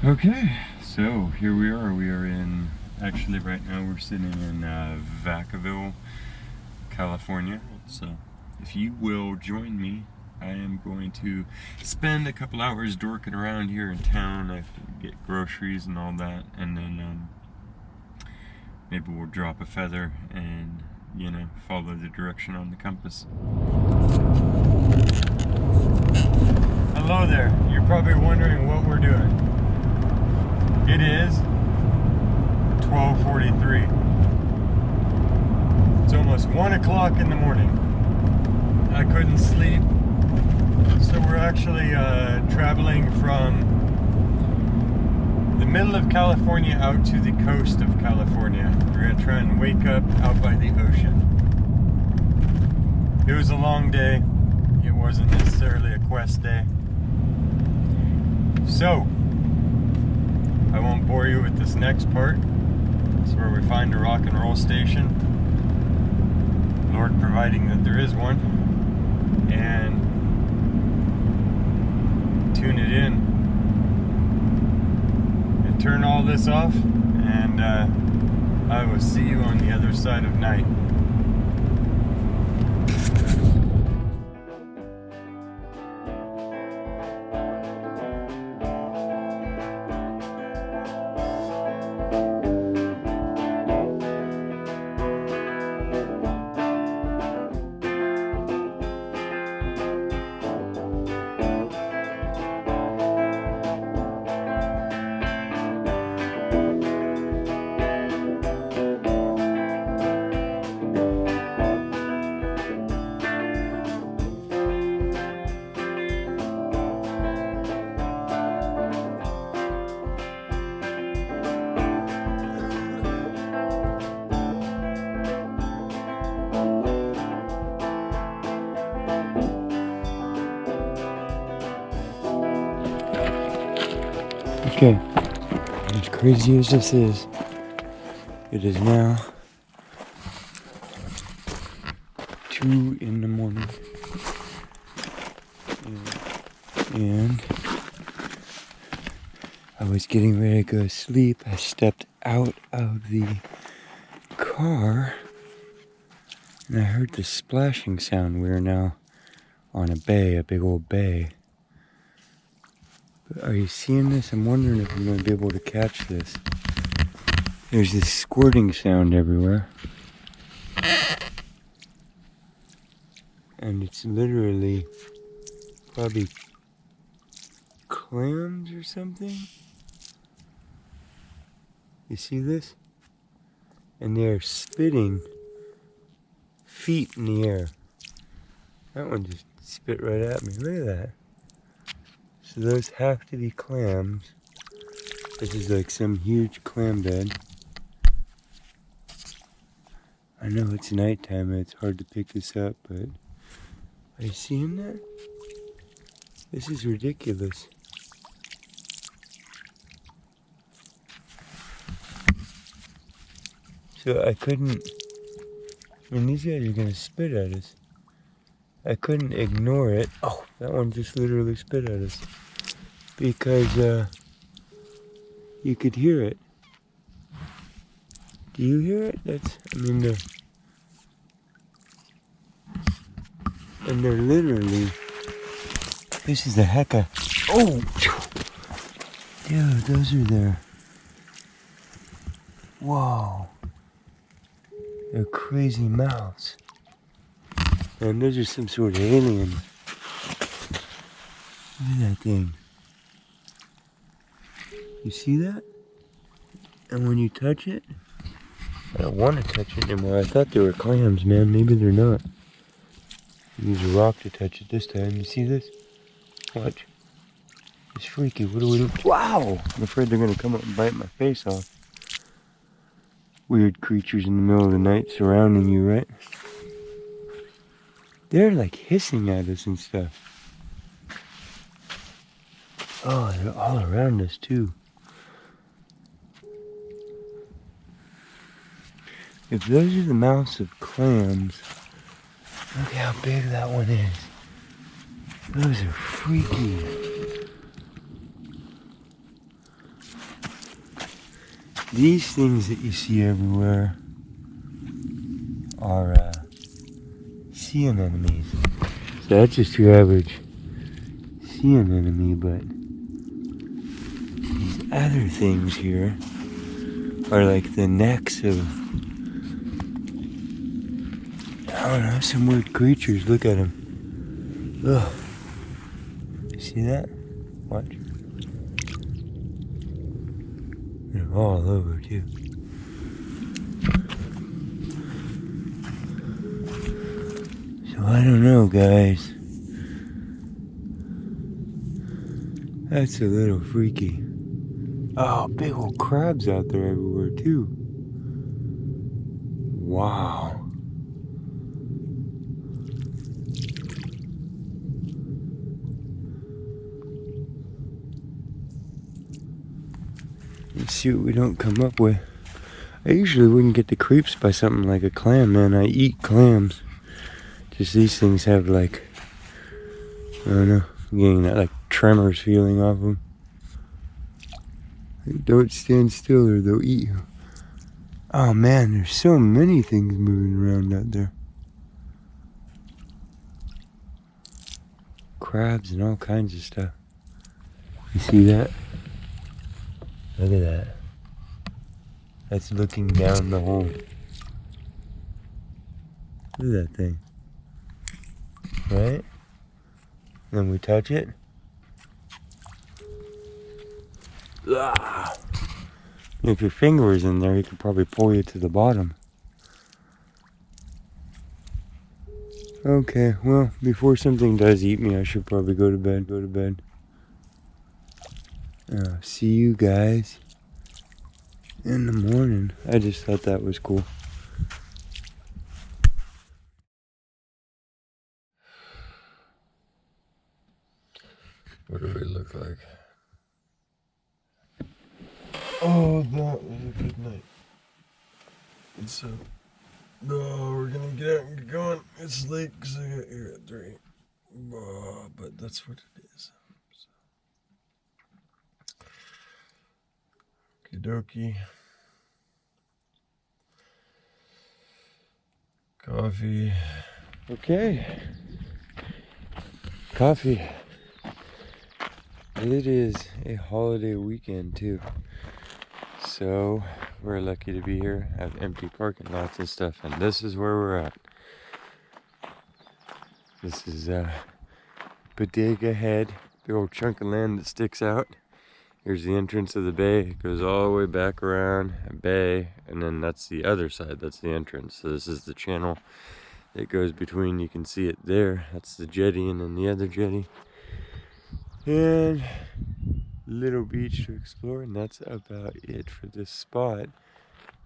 Okay, so here we are. We are in, actually right now we're sitting in Vacaville, California. So if you will join me, I am going to spend a couple hours dorking around here in town. I have to get groceries and all that, and then maybe we'll drop a feather and, you know, follow the direction on the compass. Hello there. You're probably wondering what we're doing. It is 12:43. It's almost 1 o'clock in the morning. I couldn't sleep, so we're actually traveling from the middle of California out to the coast of California. We're gonna try and wake up out by the ocean. It was a long day. It wasn't necessarily a quest day. So, I won't bore you with this next part. It's where we find a rock and roll station. Lord providing that there is one. And tune it in. And turn all this off. And I will see you on the other side of night. Okay, as crazy as this is, it is now 2 in the morning, and I was getting ready to go to sleep. I stepped out of the car, and I heard the splashing sound. We're now on a bay, a big old bay. Are you seeing this? I'm wondering if I'm going to be able to catch this. There's this squirting sound everywhere. And it's literally probably clams or something. You see this? And they're spitting feet in the air. That one just spit right at me. Look at that. So those have to be clams. This is like some huge clam bed. I know it's nighttime and it's hard to pick this up, but are you seeing that? This is ridiculous. So I couldn't, these guys are gonna spit at us. I couldn't ignore it. Oh, that one just literally spit at us. Because you could hear it. Do you hear it? And they're literally, this is the heck of, oh! Dude, those are their, whoa. They're crazy mouths. And those are some sort of aliens. Look at that thing. You see that? And when you touch it, I don't want to touch it anymore. I thought they were clams, man. Maybe they're not. Use a rock to touch it this time. You see this? Watch. It's freaky. What do we do? Wow! I'm afraid they're going to come up and bite my face off. Weird creatures in the middle of the night surrounding you, right? They're like hissing at us and stuff. Oh, they're all around us too. If those are the mouths of clams, look how big that one is. Those are freaky. These things that you see everywhere are sea anemones. So that's just your average sea anemone, but these other things here are like the necks of, I don't know, some weird creatures. Look at them. Ugh. See that? Watch. They're all over too. So I don't know, guys. That's a little freaky. Oh, big old crabs out there everywhere too. Wow. Let's see what we don't come up with. I usually wouldn't get the creeps by something like a clam, man. I eat clams. Just these things have like, I don't know, I'm getting that like tremors feeling off them. Don't stand still or they'll eat you. Oh man, there's so many things moving around out there. Crabs and all kinds of stuff. You see that? Look at that. That's looking down the hole. Look at that thing. Right? Then we touch it. Ah. If your finger was in there, he could probably pull you to the bottom. Okay, well, before something does eat me, I should probably go to bed. See you guys in the morning. I just thought that was cool. What do we look like? Oh, that was a good night. And so, we're gonna get out and get going. It's late because I got here at 3. But that's what it is. Okie dokie. Coffee. Okay. Coffee. It is a holiday weekend too. So we're lucky to be here, have empty parking lots and stuff, and this is where we're at. This is Bodega Head, the old chunk of land that sticks out. Here's the entrance of the bay. It goes all the way back around a bay, and then that's the other side, that's the entrance. So this is the channel that goes between, you can see it there. That's the jetty and then the other jetty. And little beach to explore, and that's about it for this spot.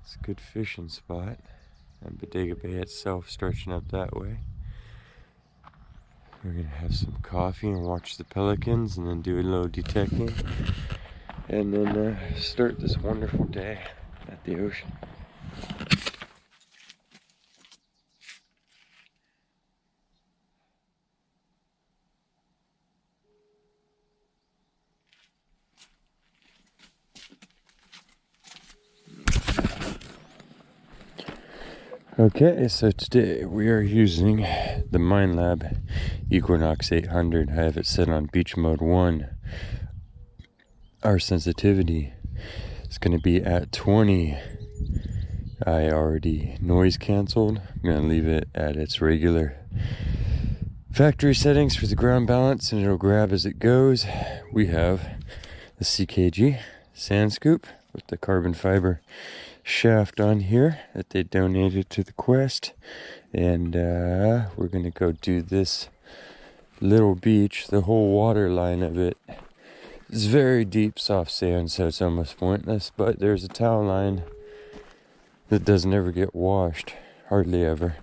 It's a good fishing spot. And Bodega Bay itself stretching up that way. We're gonna have some coffee and watch the pelicans and then do a little detecting. And then start this wonderful day at the ocean. Okay, so today we are using the MindLab Equinox 800. I have it set on beach mode 1. Our sensitivity is going to be at 20. I already noise canceled. I'm going to leave it at its regular factory settings for the ground balance, and it'll grab as it goes. We have the CKG sand scoop with the carbon fiber shaft on here that they donated to the quest, and we're gonna go do this little beach. The whole water line of it is very deep soft sand, so it's almost pointless, but there's a towel line that doesn't ever get washed, hardly ever,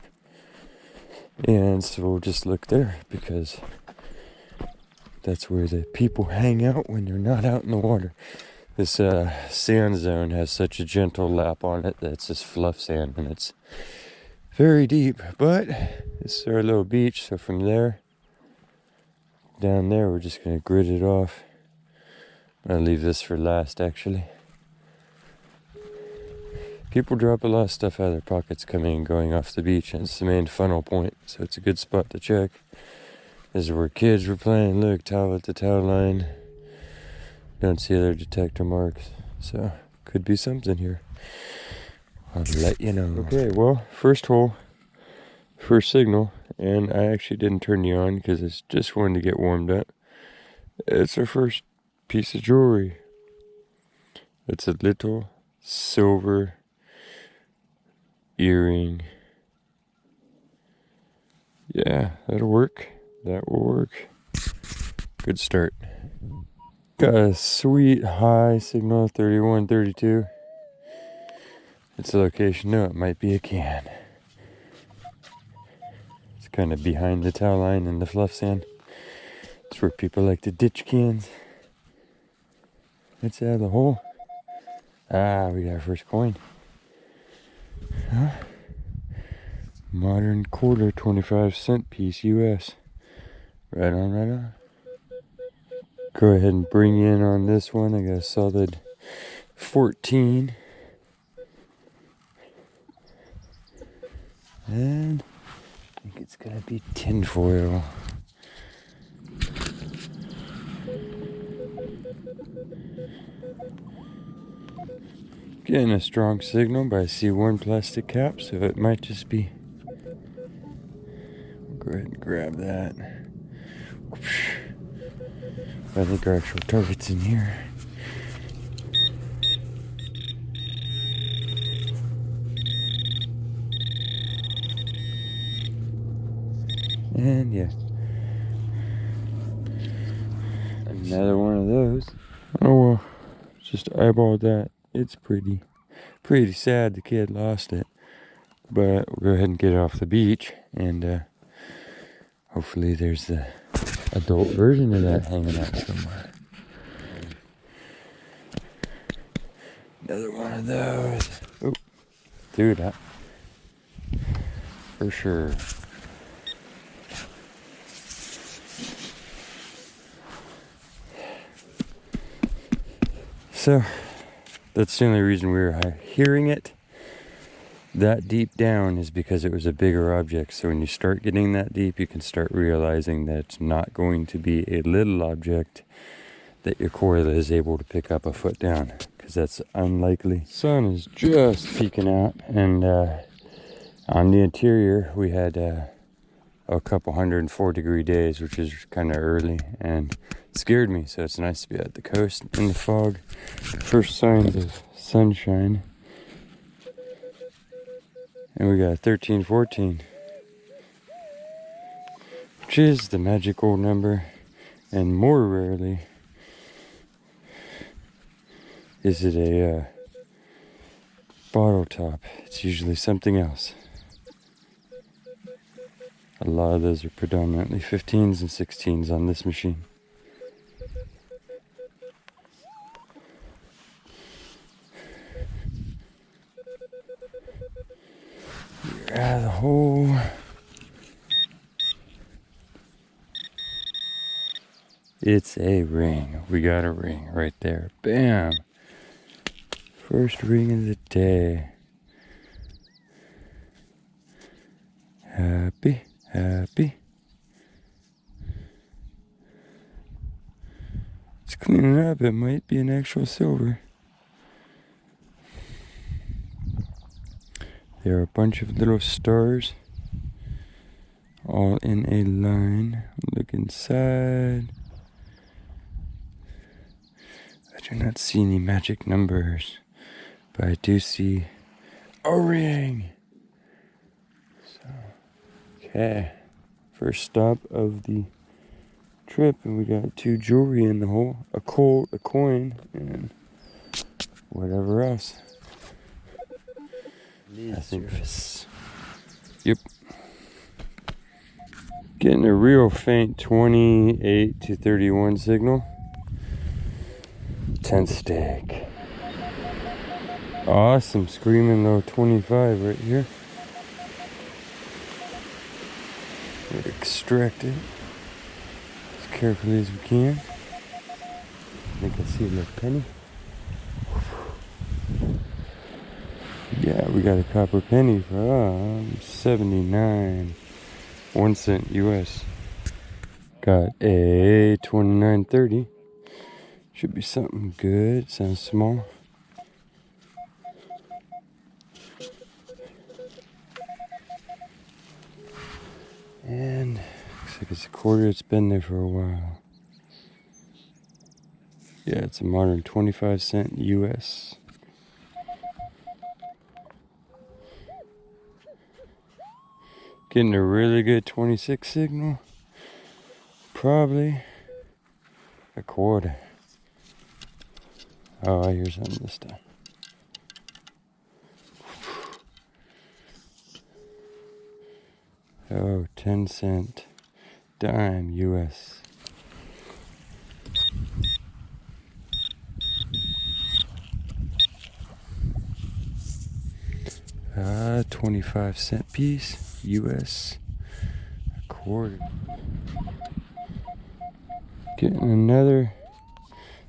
and so we'll just look there because that's where the people hang out when they're not out in the water. This sand zone has such a gentle lap on it that it's just fluff sand, and it's very deep, but this is our little beach. So from there down there, we're just gonna grid it off. I'm gonna leave this for last, actually. People drop a lot of stuff out of their pockets coming and going off the beach, and it's the main funnel point, so it's a good spot to check. This is where kids were playing. Look, towel at the towel line. Don't see other detector marks, so could be something here. I'll let you know. Okay, well, first hole, first signal, and I actually didn't turn you on because it's just wanted to get warmed up. It's our first piece of jewelry. It's a little silver earring. Yeah, that'll work. That will work. Good start. Got a sweet high signal, 31, 32. It's a location. No, it might be a can. It's kind of behind the towel line and the fluff sand. It's where people like to ditch cans. Let's add the hole. Ah, we got our first coin. Huh? Modern quarter, 25-cent piece, US. Right on, right on. Go ahead and bring in on this one. I got a solid 14. And I think it's gonna be tinfoil. Getting a strong signal, but I see one plastic cap, so it might just be. We'll go ahead and grab that. I think our actual target's in here. And yeah. Another one of those. Oh well, just eyeballed that. It's pretty sad the kid lost it. But we'll go ahead and get it off the beach, and hopefully there's the adult version of that hanging out somewhere. Another one of those. Oh, dude, for sure. So that's the only reason we were hearing it that deep down is because it was a bigger object. So when you start getting that deep, you can start realizing that it's not going to be a little object that your coil is able to pick up a foot down, because that's unlikely. Sun is just peeking out, and on the interior we had a couple 104-degree days, which is kind of early and scared me. So it's nice to be at the coast in the fog. First signs of sunshine. And we got 13, 14, which is the magical number. And more rarely is it a bottle top. It's usually something else. A lot of those are predominantly 15s and 16s on this machine. Out of the hole. It's a ring. We got a ring right there. Bam! First ring of the day. Happy, happy. It's cleaning up. It might be an actual silver. There are a bunch of little stars all in a line. Look inside. I do not see any magic numbers, but I do see a ring. So, okay. First stop of the trip, and we got 2 jewelry in the hole, a coin, and whatever else. I think this. Yep. Getting a real faint 28 to 31 signal. 10 stake. Awesome, screaming low 25 right here. We'll extract it as carefully as we can. I think I see a little penny. Yeah, we got a copper penny for 79, 1 cent US. Got a 29.30. Should be something good. Sounds small. And looks like it's a quarter. It's been there for a while. Yeah, it's a modern 25 cent US. Getting a really good 26 signal. Probably a quarter. Oh, I hear something this time. Oh, 10 cent dime US. 25 cent piece US. A quarter. Getting another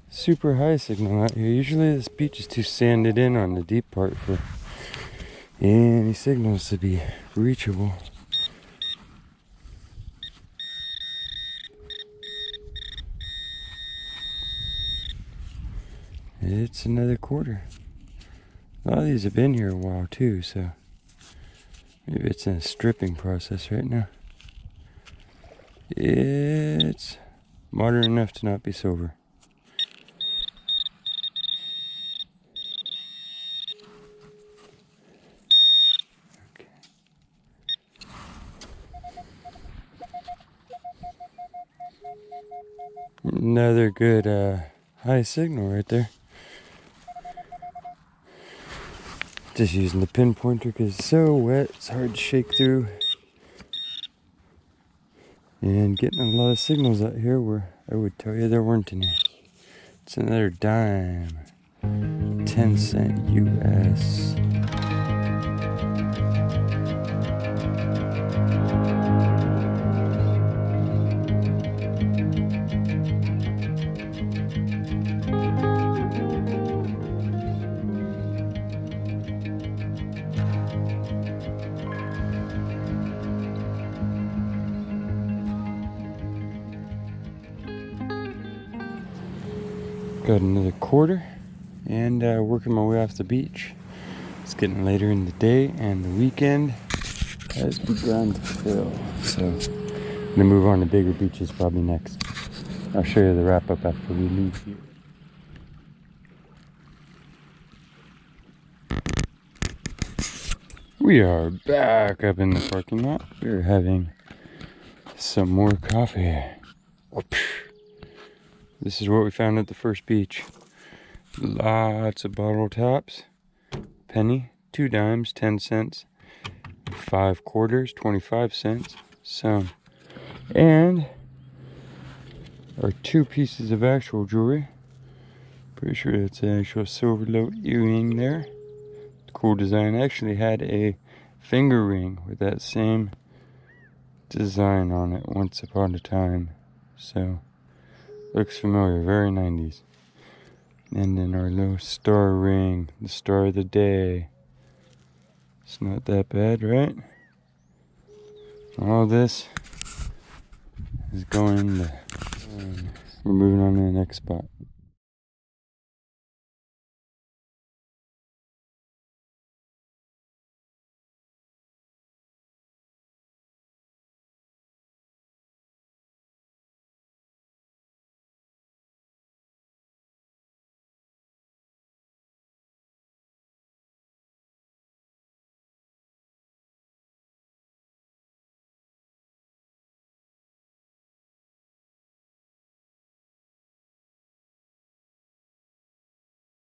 super high signal out here. Usually this beach is too sanded in on the deep part for any signals to be reachable. It's another quarter. A lot of these have been here a while too, so maybe it's in a stripping process right now. It's modern enough to not be sober. Okay. Another good high signal right there. Just using the pinpointer because it's so wet, it's hard to shake through. And getting a lot of signals out here where I would tell you there weren't any. It's another dime. 10 cent US. Got another quarter and working my way off the beach. It's getting later in the day and the weekend has begun to fill. So I'm gonna move on to bigger beaches probably next. I'll show you the wrap up after we leave here. We are back up in the parking lot. We're having some more coffee. This is what we found at the first beach. Lots of bottle tops. Penny, 2 dimes, 10 cents. 5 quarters, 25 cents. Some. And our 2 pieces of actual jewelry. Pretty sure it's an actual silver lobe earring there. Cool design. I actually had a finger ring with that same design on it once upon a time. So, looks familiar, very 90s. And then our little star ring, the star of the day. It's not that bad, right? All this is going to... we're moving on to the next spot.